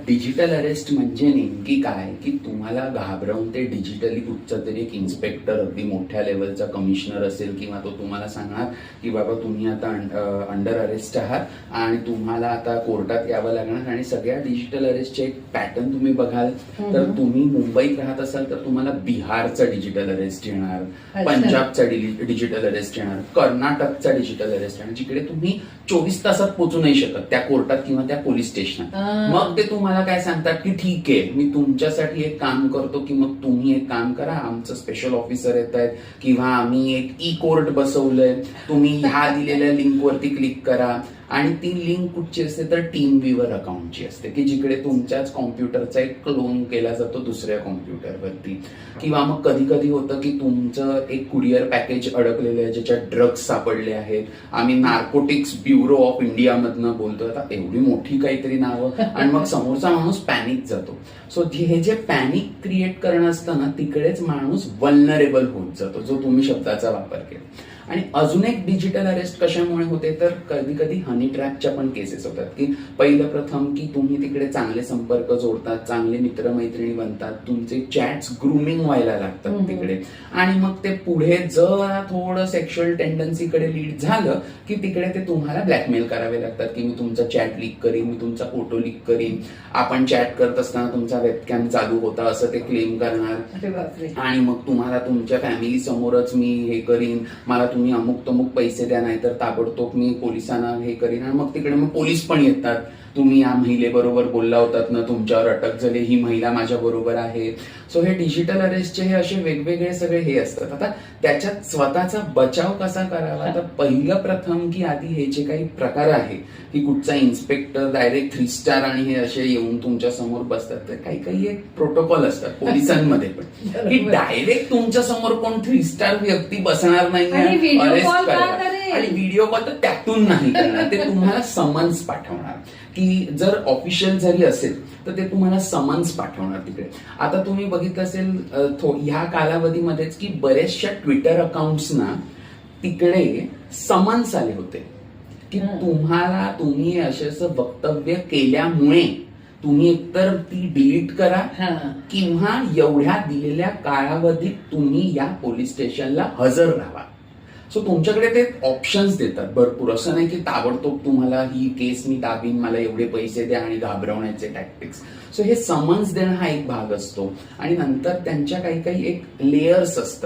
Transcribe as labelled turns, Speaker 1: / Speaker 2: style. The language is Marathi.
Speaker 1: डिजिटल अरेस्ट म्हणजे नेमकी काय की तुम्हाला घाबरवून ते डिजिटली कुठचं तरी एक इन्स्पेक्टर अगदी मोठ्या लेवलचा कमिशनर असेल किंवा तो तुम्हाला सांगणार की बाबा तुम्ही आता अंडर अरेस्ट आहात आणि तुम्हाला आता कोर्टात यावं लागणार. आणि सगळ्या डिजिटल अरेस्टचे एक पॅटर्न तुम्ही बघाल तर तुम्ही मुंबईत राहत असाल तर तुम्हाला बिहारचा डिजिटल अरेस्ट येणार, पंजाबचा डिजिटल अरेस्ट येणार, कर्नाटकचा डिजिटल अरेस्ट येणार, जिकडे तुम्ही 24 तासात पोहोचू नाही शकत त्या कोर्टात किंवा त्या पोलीस स्टेशनात. मग ते तुम्हाला काय सांगतात की ठीक आहे मी तुमच्यासाठी एक काम करतो की मग तुम्ही एक काम करा, आमचं स्पेशल ऑफिसर येत आहेत किंवा आम्ही एक ई कोर्ट बसवलंय, तुम्ही ह्या दिलेल्या लिंकवरती क्लिक करा. आणि ती लिंक कुठची असते तर टीम व्ह्यूवर अकाउंटची असते की जिकडे तुमच्याच कॉम्प्युटरचा एक क्लोन केला जातो दुसऱ्या कॉम्प्युटरवरती. किंवा मग कधी कधी होतं की तुमचं एक कुरिअर पॅकेज अडकलेलं आहे ज्याच्यात ड्रग्ज सापडले आहेत, आम्ही नार्कोटिक्स ब्युरो ऑफ इंडिया मधनं बोलतोय, आता एवढी मोठी काहीतरी नावं, आणि मग समोरचा माणूस पॅनिक जातो. सो हे जे पॅनिक क्रिएट करणं असतं ना तिकडेच माणूस वल्नरेबल होत जातो, जो तुम्ही शब्दाचा वापर केला. आणि अजून एक डिजिटल अरेस्ट कशामुळे होते तर कधी कधी हनी ट्रॅपच्या पण केसेस होतात की पहिलं प्रथम की तुम्ही तिकडे चांगले संपर्क जोडतात, चांगले मित्रमैत्रिणी बनतात, तुमचे चॅट्स ग्रूमिंग व्हायला लागतात तिकडे, आणि मग ते पुढे जरा थोडं सेक्शुअल टेंडन्सीकडे लीड झालं की तिकडे ते तुम्हाला ब्लॅकमेल करावे लागतात की मी तुमचा चॅट लीक करीन, मी तुमचा फोटो लीक करीन, आपण चॅट करत असताना तुमचा वेबकॅम चालू होता असं ते क्लेम करणार, आणि मग तुम्हाला तुमच्या फॅमिली समोरच मी हे करीन, मला तुम्ही अमुक तमुक पैसे द्या नाही तर ताबडतोब मी पोलिसांना हे करीन. आणि मग तिकडे मग पोलीस पण येतात, तुम्ही या महिलेबरोबर बोलला होतात ना, तुमच्यावर अटक झाली, ही महिला माझ्या बरोबर आहे. सो हे डिजिटल अरेस्टचे हे असे वेगवेगळे सगळे हे असतात. आता त्याच्यात स्वतःचा बचाव कसा करावा तर पहिलं प्रथम की आधी हे जे काही प्रकार आहे की कुठचा इन्स्पेक्टर डायरेक्ट 3 स्टार आणि हे असे येऊन तुमच्या समोर बसतात, तर काही काही एक प्रोटोकॉल असतात पोलिसांमध्ये पण की डायरेक्ट तुमच्या समोर कोण 3 स्टार व्यक्ती बसणार नाही अरेस्ट करायला, आणि व्हिडिओ कॉल तर त्यातून नाही करणार, ते तुम्हाला समन्स पाठवणार की जर ऑफिशियल जरी असेल तर ते तुम्हाला समन्स पाठवणार तिकडे. आता तुम्ही बघितलं असेल ह्या कालावधीमध्येच की बरेचशा ट्विटर अकाउंट्सना तिकडे समन्स आले होते की तुम्ही असं वक्तव्य केल्यामुळे तुम्ही एकतर ती डिलीट करा किंवा एवढ्या दिलेल्या कालावधीत तुम्ही या पोलीस स्टेशनला हजर राहा. सो तुमच्याकडे ते ऑप्शन्स देतात भरपूर, असं नाही की ताबडतोब तुम्हाला ही केस मी दाबीन, मला एवढे पैसे द्या आणि घाबरवण्याचे टॅक्टिक्स. सो हे समन्स देणं हा एक भाग असतो, आणि नंतर त्यांच्या काही काही एक लेयर्स असतात.